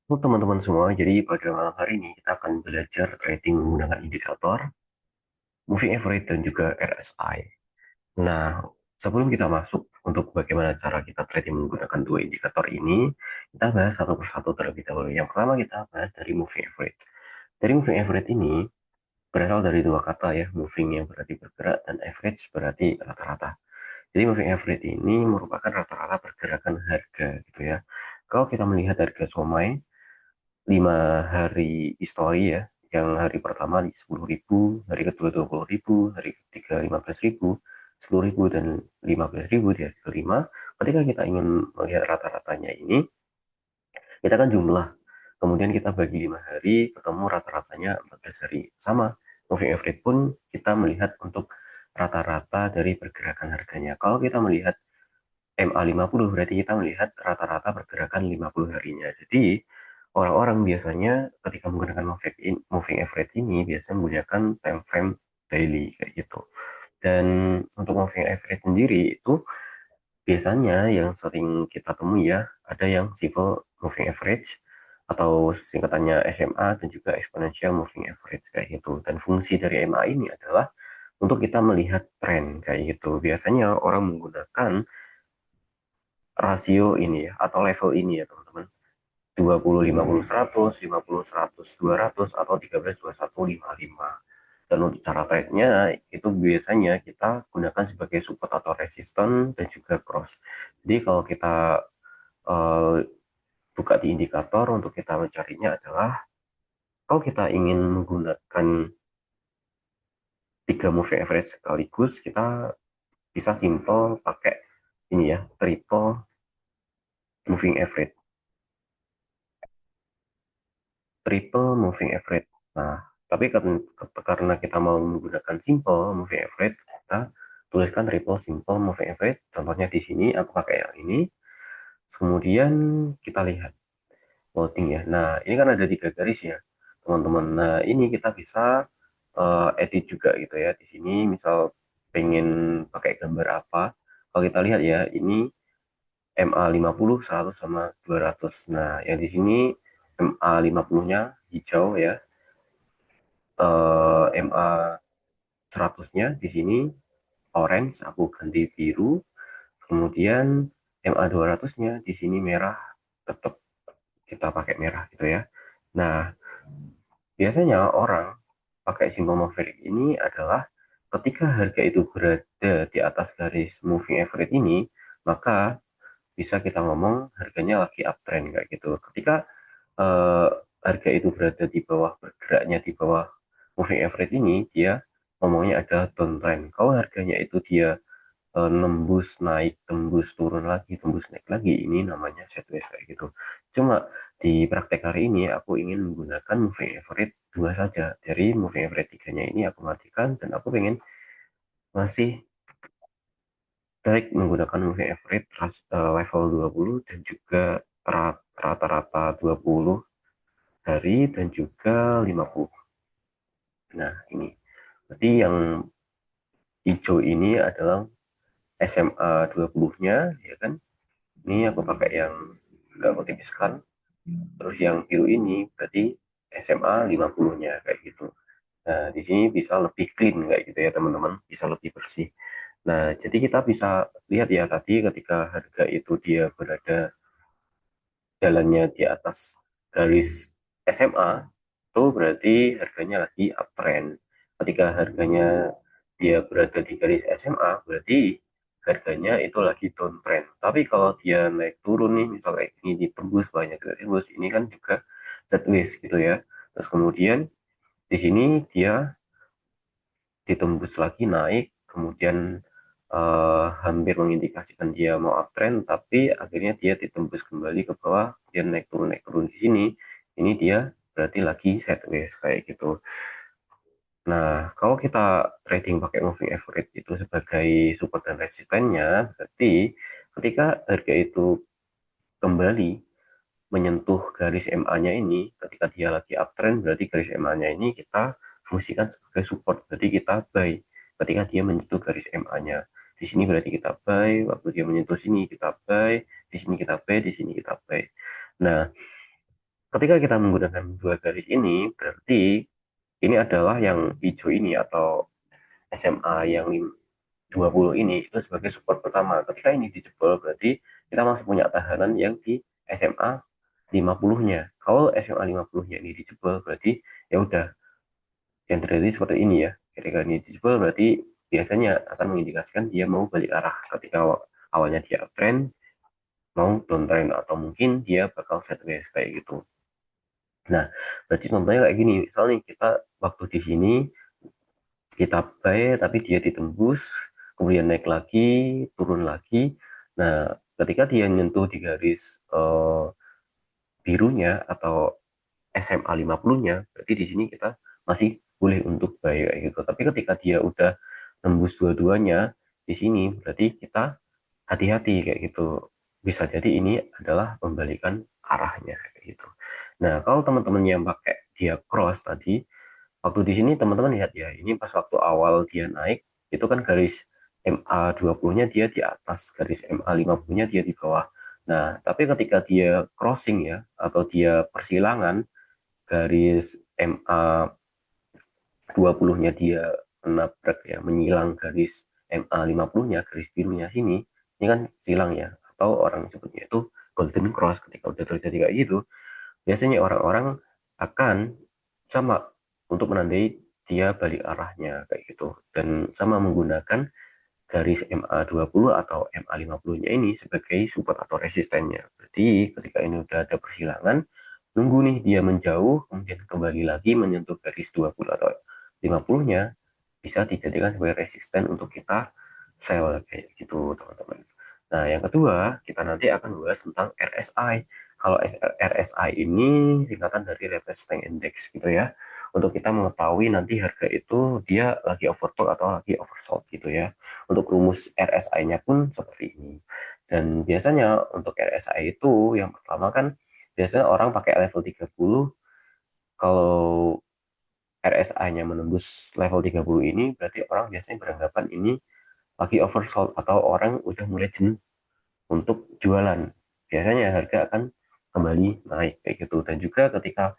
Halo teman-teman semua, jadi pada malam hari ini kita akan belajar trading menggunakan indikator, moving average, dan juga RSI. Nah, sebelum kita masuk untuk bagaimana cara kita trading menggunakan dua indikator ini, kita bahas satu persatu terlebih dahulu. Yang pertama kita bahas dari moving average. Dari moving average ini berasal dari dua kata ya, moving yang berarti bergerak dan average berarti rata-rata. Jadi moving average ini merupakan rata-rata pergerakan harga gitu ya. Kalau kita melihat harga somai 5 hari histori ya, yang hari pertama di 10.000, hari kedua 20.000, hari ketiga 15.000, 10.000 dan 15.000 di hari kelima. Ketika kita ingin melihat rata-ratanya ini, kita kan jumlah. Kemudian kita bagi 5 hari, ketemu rata-ratanya 14 hari. Sama, moving average pun kita melihat untuk rata-rata dari pergerakan harganya. Kalau kita melihat MA50 berarti kita melihat rata-rata pergerakan 50 harinya. Jadi orang-orang biasanya ketika menggunakan moving average ini biasanya menggunakan time frame daily kayak gitu. Dan untuk moving average sendiri itu biasanya yang sering kita temui ya, ada yang simple moving average atau singkatannya SMA dan juga exponential moving average kayak gitu. Dan fungsi dari MA ini adalah untuk kita melihat tren kayak gitu. Biasanya orang menggunakan rasio ini ya atau level ini ya teman-teman, 20 50 100, 50 100 200 atau 13 21 55. Dan untuk cara trade-nya itu biasanya kita gunakan sebagai support atau resisten dan juga cross. Jadi kalau kita eh, buka di indikator untuk kita mencarinya adalah kalau kita ingin menggunakan 3 moving average sekaligus, kita bisa simple pakai ini ya, triple moving average. Triple moving average. Nah, tapi karena kita mau menggunakan simple moving average, kita tuliskan triple simple moving average. Contohnya di sini aku pakai yang ini. Kemudian kita lihat loading ya. Nah, ini kan ada 3 garis ya, teman-teman. Nah, ini kita bisa edit juga gitu ya. Di sini misal pengen pakai gambar apa, kalau kita lihat ya, ini MA50, 100 sama 200. Nah, yang di sini MA50-nya hijau ya, MA 100-nya di sini orange, aku ganti biru. Kemudian MA 200-nya di sini merah, tetap kita pakai merah gitu ya. Nah, biasanya orang pakai simbol moving ini adalah ketika harga itu berada di atas garis moving average ini, maka bisa kita ngomong harganya lagi uptrend kayak gitu. Ketika eh, harga itu berada di bawah, bergeraknya di bawah moving average ini, dia ngomongnya ada downtrend. Kalau harganya itu dia nembus naik, tembus turun lagi, tembus naik lagi, ini namanya sideways kayak gitu. Cuma di praktek hari ini aku ingin menggunakan moving average dua saja. Dari moving average tiganya ini aku matikan dan aku pengen masih baik menggunakan moving average level 20 dan juga rata-rata 20 hari dan juga 50. Nah, ini. Berarti yang hijau ini adalah SMA 20-nya, ya kan? Ini aku pakai yang agak aku tipiskan. Terus yang biru ini berarti SMA 50-nya kayak gitu. Nah, di sini bisa lebih clean kayak gitu ya, teman-teman. Bisa lebih bersih. Nah, jadi kita bisa lihat ya tadi ketika harga itu dia berada jalannya di atas garis SMA, itu berarti harganya lagi uptrend. Ketika harganya dia berada di garis SMA, berarti harganya itu lagi downtrend. Tapi kalau dia naik turun nih, misalnya ini ditembus banyak tembus, ini kan juga sideways gitu ya. Terus kemudian di sini dia ditembus lagi naik, kemudian hampir mengindikasikan dia mau uptrend, tapi akhirnya dia ditembus kembali ke bawah, dia naik turun di sini, ini dia berarti lagi sideways kayak gitu. Nah, kalau kita trading pakai moving average itu sebagai support dan resistennya, berarti ketika harga itu kembali menyentuh garis MA-nya ini, ketika dia lagi uptrend, berarti garis MA-nya ini kita fungsikan sebagai support, berarti kita buy. Ketika dia menyentuh garis MA-nya, di sini berarti kita buy, waktu dia menyentuh sini kita buy, di sini kita buy, di sini kita buy. Nah, Ketika kita menggunakan dua garis ini, berarti ini adalah yang hijau ini atau SMA yang 20 ini itu sebagai support pertama. Ketika ini dijebol, berarti kita masih punya tahanan yang di SMA 50-nya. Kalau SMA 50-nya ini dijebol, berarti ya udah yang terjadi seperti ini ya. Ketika ini dijebol, berarti biasanya akan mengindikasikan dia mau balik arah. Ketika awalnya dia uptrend, mau downtrend atau mungkin dia bakal sideways kayak gitu. Nah, berarti contohnya kayak gini. Misalnya kita waktu di sini kita buy tapi dia ditembus, kemudian naik lagi, turun lagi. Nah, ketika dia nyentuh di garis birunya atau SMA 50-nya, berarti di sini kita masih boleh untuk buy kayak gitu. Tapi ketika dia udah nembus dua-duanya di sini, berarti kita hati-hati kayak gitu. Bisa jadi ini adalah pembalikan arahnya kayak gitu. Nah, kalau teman-teman yang pakai dia cross tadi, waktu di sini teman-teman lihat ya, ini pas waktu awal dia naik, itu kan garis MA 20-nya dia di atas, garis MA 50-nya dia di bawah. Nah, tapi ketika dia crossing ya, atau dia persilangan, garis MA 20-nya dia menabrak ya, menyilang garis MA 50-nya, garis birunya sini, ini kan silang ya, atau orang sebutnya itu golden cross. Ketika udah terjadi kayak gitu, biasanya orang-orang akan sama untuk menandai dia balik arahnya kayak gitu. Dan sama menggunakan garis MA 20 atau MA 50-nya ini sebagai support atau resistennya. Berarti ketika ini udah ada persilangan, nunggu nih dia menjauh, kemudian kembali lagi menyentuh garis 20 atau 50-nya, bisa dijadikan sebagai resisten untuk kita sell kayak gitu teman-teman. Nah, yang kedua, kita nanti akan bahas tentang RSI. Kalau RSI ini singkatan dari Reverse Strength Index gitu ya. Untuk kita mengetahui nanti harga itu dia lagi overbought atau lagi oversold gitu ya. Untuk rumus RSI-nya pun seperti ini. Dan biasanya untuk RSI itu yang pertama kan biasanya orang pakai level 30. Kalau RSI-nya menembus level 30 ini berarti orang biasanya beranggapan ini lagi oversold atau orang udah mulai jenuh untuk jualan. Biasanya harga akan kembali naik kayak gitu. Dan juga ketika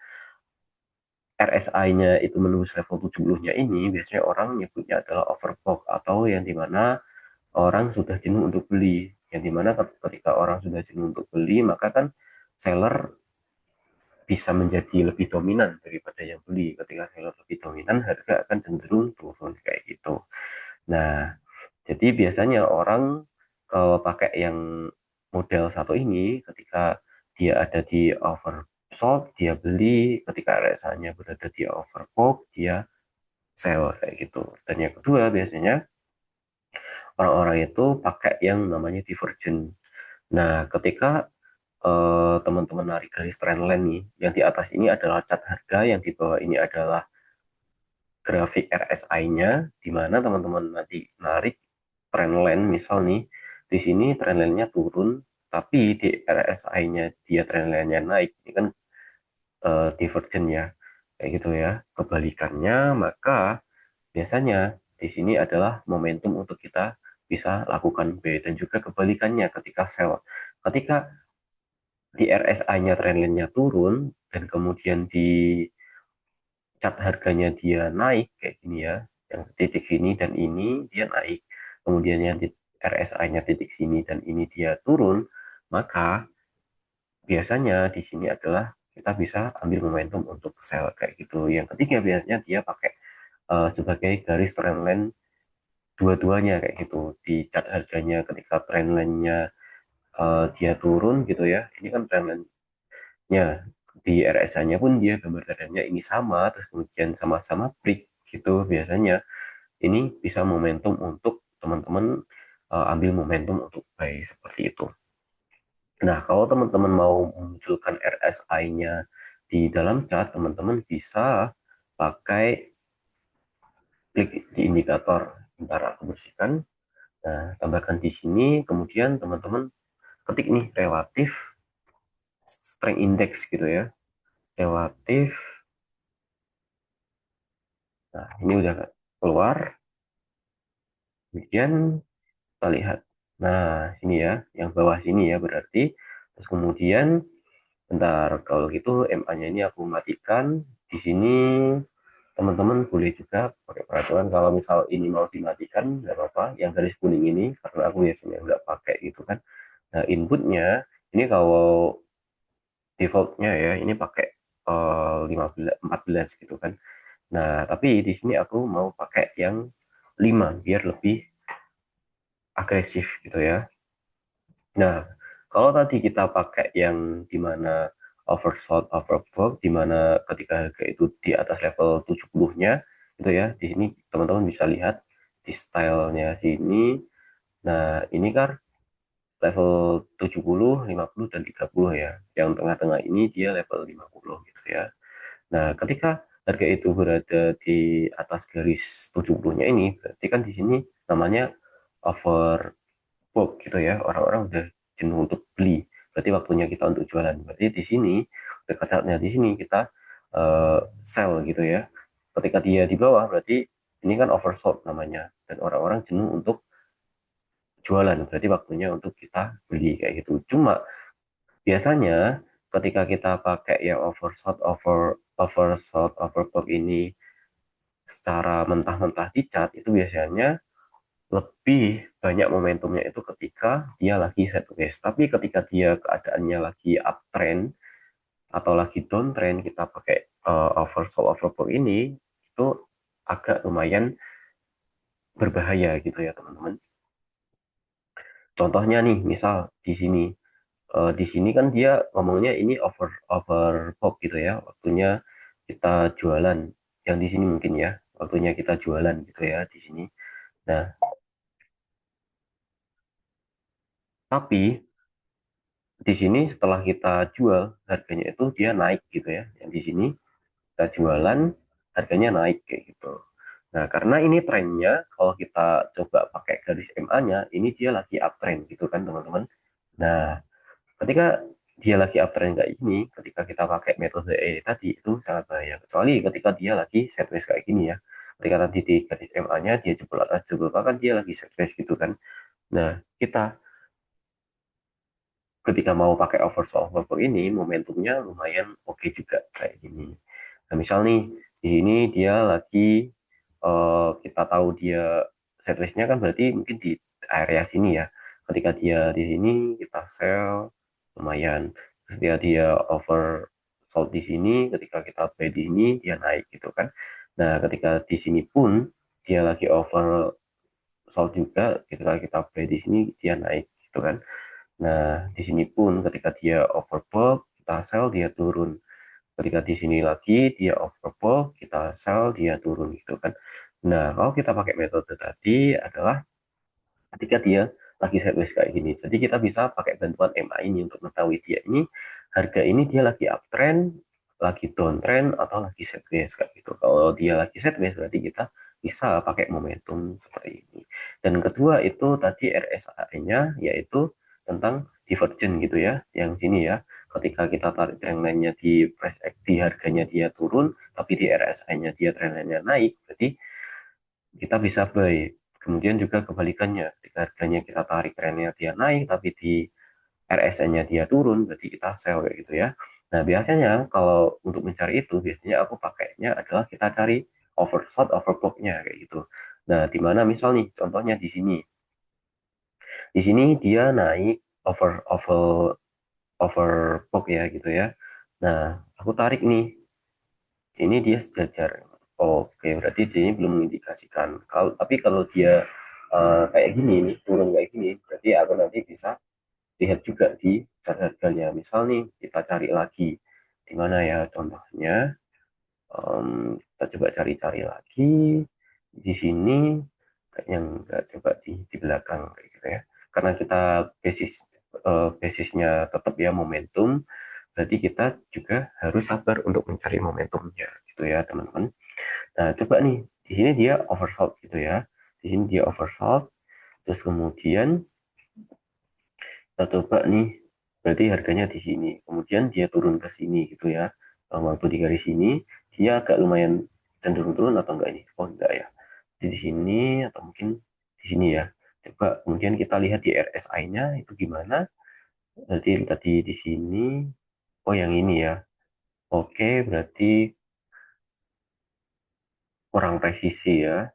RSI-nya itu menembus level 70-nya ini, biasanya orang nyebutnya adalah overbought atau yang dimana orang sudah jenuh untuk beli. Yang dimana ketika orang sudah jenuh untuk beli, maka kan seller bisa menjadi lebih dominan daripada yang beli. Ketika seller lebih dominan, harga akan cenderung turun kayak gitu. Nah, jadi biasanya orang kalau pakai yang model satu ini, ketika dia ada di oversold, dia beli. Ketika RSI-nya berada di overbought, dia sell kayak gitu. Dan yang kedua biasanya orang-orang itu pakai yang namanya divergent. Nah, ketika teman-teman narik garis trendline nih, yang di atas ini adalah cat harga, yang di bawah ini adalah grafik RSI-nya, di mana teman-teman nanti narik trendline, misal nih, di sini trendline-nya turun, tapi di RSI-nya dia trendline-nya naik, ini kan divergent ya, kayak gitu ya. Kebalikannya, maka biasanya di sini adalah momentum untuk kita bisa lakukan B, dan juga kebalikannya ketika sell. Ketika di RSI-nya trendline-nya turun, dan kemudian di cat harganya dia naik kayak gini ya, yang titik sini dan ini dia naik, kemudian yang di RSI-nya titik sini dan ini dia turun, maka biasanya di sini adalah kita bisa ambil momentum untuk sell kayak gitu. Yang ketiga biasanya dia pakai sebagai garis trendline dua-duanya kayak gitu. Di cat harganya ketika trendline-nya dia turun gitu ya, ini kan trendline-nya di RSI-nya pun dia gambar keadaannya ini sama, terus kemudian sama-sama break gitu. Biasanya ini bisa momentum untuk teman-teman ambil momentum untuk buy seperti itu. Nah, kalau teman-teman mau memunculkan RSI-nya di dalam chart, teman-teman bisa pakai klik di indikator. Bentar aku bersihkan. Nah, tambahkan di sini, kemudian teman-teman ketik nih relatif strength index gitu ya. Relatif. Nah, ini udah keluar. Kemudian kita lihat. Nah, ini ya, yang bawah sini ya berarti. Terus kemudian Bentar, kalau gitu MA-nya ini aku matikan. Di sini teman-teman boleh juga pakai peraturan kalau misal ini mau dimatikan nggak apa-apa. Yang garis kuning ini karena aku biasanya nggak pakai gitu kan. Nah, inputnya ini kalau defaultnya ya ini pakai 15 14 gitu kan. Nah, tapi di sini aku mau pakai yang 5 biar lebih agresif gitu ya. Nah, kalau tadi kita pakai yang dimana oversold, overbought, dimana ketika harga itu di atas level 70-nya, itu ya, di sini teman-teman bisa lihat di stylenya sini. Nah, ini kan level 70, 50, dan 30 ya. Yang tengah-tengah ini dia level 50 gitu ya. Nah, ketika harga itu berada di atas garis 70-nya ini, berarti kan di sini namanya overbought gitu ya. Orang-orang udah jenuh untuk beli. Berarti waktunya kita untuk jualan. Berarti di sini, saatnya di sini kita sell gitu ya. Ketika dia di bawah, berarti ini kan oversold namanya. Dan orang-orang jenuh untuk jualan. Berarti waktunya untuk kita beli kayak gitu. Cuma biasanya ketika kita pakai yang oversold, overbought ini secara mentah-mentah di chart itu biasanya lebih banyak momentumnya itu ketika dia lagi sideways. Tapi ketika dia keadaannya lagi uptrend atau lagi downtrend, kita pakai oversold, overbought ini itu agak lumayan berbahaya gitu ya teman-teman. Contohnya nih, misal di sini kan dia ngomongnya ini overbought gitu ya, waktunya kita jualan. Yang di sini mungkin ya, waktunya kita jualan gitu ya di sini. Nah, tapi di sini setelah kita jual harganya itu dia naik gitu ya. Yang di sini kita jualan harganya naik kayak gitu. Nah, karena ini trennya kalau kita coba pakai garis MA-nya, ini dia lagi uptrend gitu kan teman-teman. Nah, ketika dia lagi uptrend kayak gini, ketika kita pakai metode tadi itu sangat bahaya. Kecuali ketika dia lagi sideways kayak gini ya. Ketika tadi di garis MA-nya dia jebol atas jebol bawah kan dia lagi sideways gitu kan. Nah, kita ketika mau pakai oversold overbought ini momentumnya lumayan oke juga kayak gini. Nah, misal nih di sini dia lagi kita tahu dia setlistnya kan berarti mungkin di area sini ya. Ketika dia di sini kita sell lumayan. Terus dia oversold di sini, ketika kita buy di sini dia naik gitu kan. Nah, ketika di sini pun dia lagi oversold juga, ketika kita buy di sini dia naik gitu kan. Nah, di sini pun ketika dia overbought, kita sell, dia turun. Ketika di sini lagi dia overbought, kita sell, dia turun gitu kan. Nah, kalau kita pakai metode tadi adalah ketika dia lagi sideways kayak gini. Jadi kita bisa pakai bantuan MA ini untuk mengetahui dia ini harga ini dia lagi uptrend, lagi downtrend atau lagi sideways kayak gitu. Kalau dia lagi sideways berarti kita bisa pakai momentum seperti ini. Dan kedua itu tadi RSI-nya yaitu tentang divergen gitu ya, yang sini ya. Ketika kita tarik trendline-nya di price di harganya dia turun, tapi di RSI-nya dia trendline-nya naik, berarti kita bisa buy. Kemudian juga kebalikannya, ketika harganya kita tarik trennya dia naik, tapi di RSI-nya dia turun, berarti kita sell kayak gitu ya. Nah, biasanya kalau untuk mencari itu, biasanya aku pakainya adalah kita cari oversold, overbought-nya kayak gitu. Nah, di mana misal nih, contohnya di sini. Di sini dia naik overbought ya gitu ya. Nah, aku tarik nih, ini dia sejajar. Oke, berarti ini belum mengindikasikan. Tapi kalau dia kayak gini nih, turun kayak gini, berarti aku nanti bisa lihat juga di chart harganya. Misal nih, kita cari lagi di mana ya contohnya. Kita coba cari-cari lagi di sini, kayaknya nggak, coba di belakang kayak gitu ya. Karena kita basisnya tetap ya momentum, berarti kita juga harus sabar untuk mencari momentumnya gitu ya teman-teman. Nah, coba nih, di sini dia oversold gitu ya. Di sini dia oversold, terus kemudian kita coba nih, berarti harganya di sini. Kemudian dia turun ke sini gitu ya. Waktu di garis sini, dia agak lumayan cenderung turun atau enggak ini? Oh, enggak ya. Di sini atau mungkin di sini ya. Coba kemudian kita lihat di RSI-nya itu gimana. Berarti tadi di sini. Oh yang ini ya. Oke, berarti kurang presisi ya.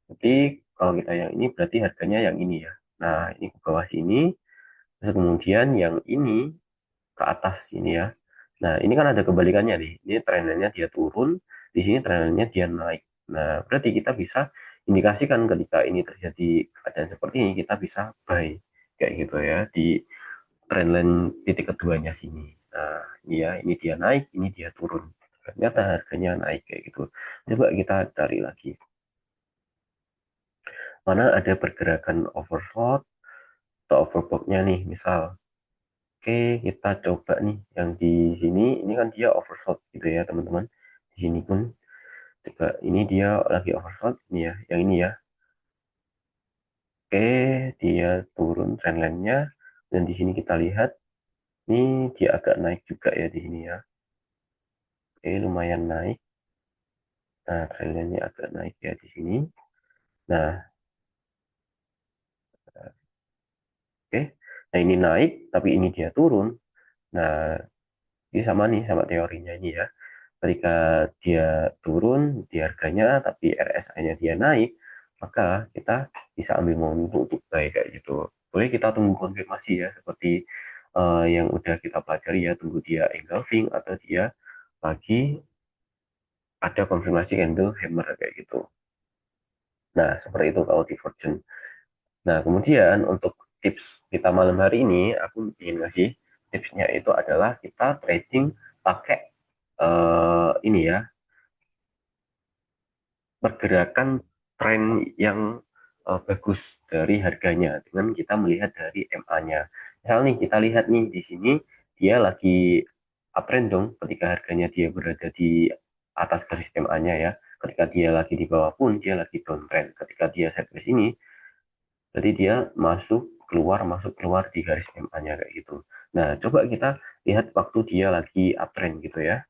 Jadi kalau kita yang ini berarti harganya yang ini ya. Nah, ini ke bawah sini. Terus kemudian yang ini ke atas ini ya. Nah, ini kan ada kebalikannya nih. Ini trennya dia turun, di sini trennya dia naik. Nah, berarti kita bisa indikasikan ketika ini terjadi keadaan seperti ini, kita bisa buy kayak gitu ya di trendline titik keduanya sini. Nah, ini ya, ini dia naik, ini dia turun. Ternyata harganya naik kayak gitu. Coba kita cari lagi. Mana ada pergerakan overshot atau overbought-nya nih, misal. Oke, kita coba nih yang di sini, ini kan dia overshot gitu ya teman-teman. Di sini pun coba ini dia lagi overshot ini ya, yang ini ya. Oke, dia turun trendline-nya dan di sini kita lihat ini dia agak naik juga ya di sini ya. Oke, lumayan naik. Nah, trendline-nya agak naik ya di sini. Nah, oke. Nah, ini naik tapi ini dia turun. Nah, ini sama nih sama teorinya ini ya. Ketika dia turun di harganya tapi RSI-nya dia naik, maka kita bisa ambil momentum untuk buy kayak gitu. Boleh kita tunggu konfirmasi ya, seperti yang udah kita pelajari ya, tunggu dia engulfing atau dia lagi ada konfirmasi candle hammer kayak gitu. Nah, seperti itu kalau divergent. Nah, kemudian untuk tips kita malam hari ini, aku ingin ngasih tipsnya itu adalah kita trading pakai ini ya, pergerakan tren yang bagus dari harganya dengan kita melihat dari MA-nya. Misal nih kita lihat nih di sini dia lagi uptrend dong ketika harganya dia berada di atas garis MA-nya ya. Ketika dia lagi di bawah pun dia lagi downtrend. Ketika dia set ke sini, jadi dia masuk keluar di garis MA-nya kayak gitu. Nah, coba kita lihat waktu dia lagi uptrend gitu ya.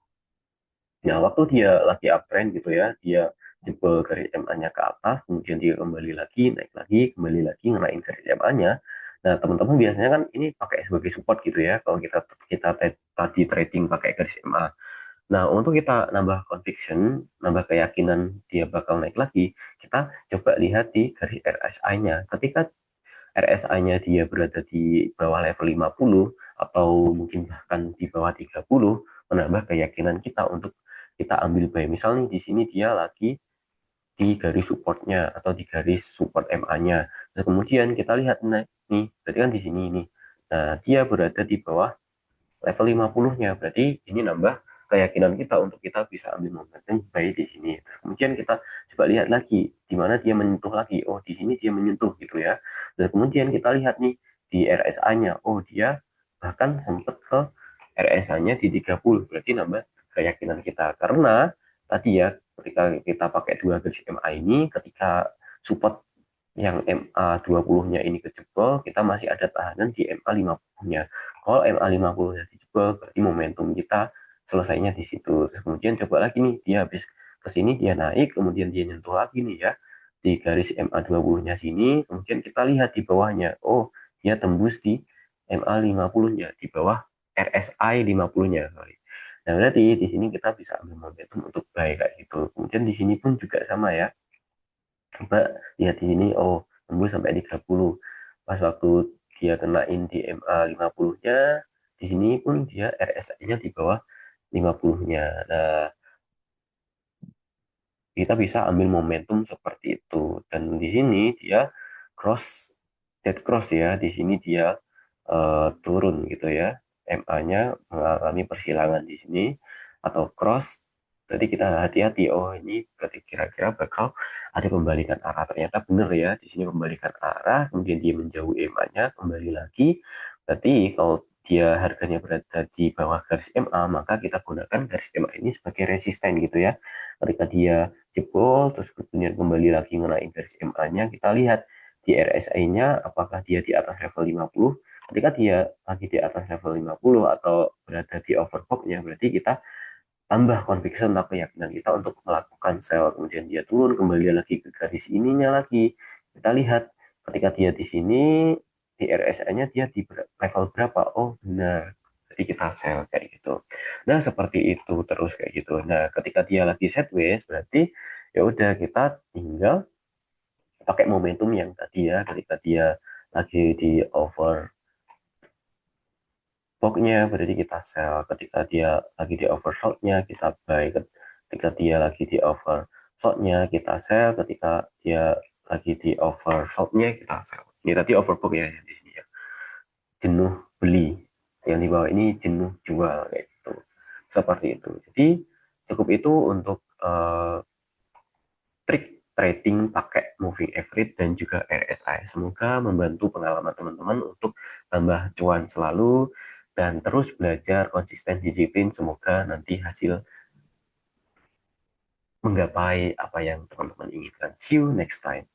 Nah, waktu dia lagi uptrend gitu ya, dia jebol garis MA-nya ke atas, kemudian dia kembali lagi, naik lagi, kembali lagi, ngenain garis MA-nya. Nah, teman-teman biasanya kan ini pakai sebagai support gitu ya, kalau kita kita tadi trading pakai garis MA. Nah, untuk kita nambah conviction, nambah keyakinan dia bakal naik lagi, kita coba lihat di garis RSI-nya. Ketika RSI-nya dia berada di bawah level 50 atau mungkin bahkan di bawah 30, menambah keyakinan kita untuk kita ambil buy. Misal nih di sini dia lagi di garis supportnya atau di garis support MA-nya. Nah, kemudian kita lihat nih, berarti kan di sini nih. Nah, dia berada di bawah level 50-nya. Berarti ini nambah keyakinan kita untuk kita bisa ambil momentum buy di sini. Terus kemudian kita coba lihat lagi di mana dia menyentuh lagi. Oh, di sini dia menyentuh gitu ya. Dan kemudian kita lihat nih di RSI-nya. Oh, dia bahkan sempat ke RSI-nya di 30. Berarti nambah keyakinan kita. Karena tadi ya ketika kita pakai dua garis MA ini, ketika support yang MA 20-nya ini kejebol, kita masih ada tahanan di MA 50-nya. Kalau MA 50-nya dijebol, berarti momentum kita selesainya di situ. Terus kemudian coba lagi nih, dia habis ke sini dia naik, kemudian dia nyentuh lagi nih ya di garis MA 20-nya sini, kemudian kita lihat di bawahnya. Oh, dia tembus di MA 50-nya, di bawah RSI 50-nya, sorry. Nah, berarti di sini kita bisa ambil momentum untuk buy kayak gitu. Kemudian di sini pun juga sama ya. Coba lihat di sini, oh tembus sampai 30. Pas waktu dia kenain di MA 50-nya, di sini pun dia RSI-nya di bawah 50-nya. Nah, kita bisa ambil momentum seperti itu. Dan di sini dia cross, dead cross ya. Di sini dia turun gitu ya. MA-nya mengalami persilangan di sini atau cross. Jadi kita hati-hati. Oh ini kira-kira bakal ada pembalikan arah. Ternyata benar ya. Di sini pembalikan arah. Kemudian dia menjauhi MA-nya kembali lagi. Berarti kalau dia harganya berada di bawah garis MA, maka kita gunakan garis MA ini sebagai resisten gitu ya. Ketika dia jebol, terus kemudian kembali lagi ngenaik garis MA-nya, kita lihat di RSI-nya apakah dia di atas level 50. Ketika dia lagi di atas level 50 atau berada di overbought-nya, berarti kita tambah conviction atau keyakinan kita untuk melakukan sell. Kemudian dia turun, kembali lagi ke garis ininya lagi. Kita lihat ketika dia di sini, di RSI-nya dia di level berapa. Oh benar, Jadi kita sell kayak gitu. Nah, seperti itu terus kayak gitu. Nah, ketika dia lagi sideways berarti ya udah kita tinggal pakai momentum yang tadi ya, ketika dia lagi di overbought-nya berarti kita sell, ketika dia lagi di oversold-nya kita buy, ketika dia lagi di oversold-nya kita sell, ketika dia lagi di oversold-nya kita sell. Ini tadi overbought ya di sini ya. Jenuh beli, yang di bawah ini jenuh jual kayak gitu. Seperti itu. Jadi cukup itu untuk trik trading pakai moving average dan juga RSI. Semoga membantu pengalaman teman-teman untuk tambah cuan selalu dan terus belajar konsisten disiplin. Semoga nanti hasil menggapai apa yang teman-teman inginkan. See you next time.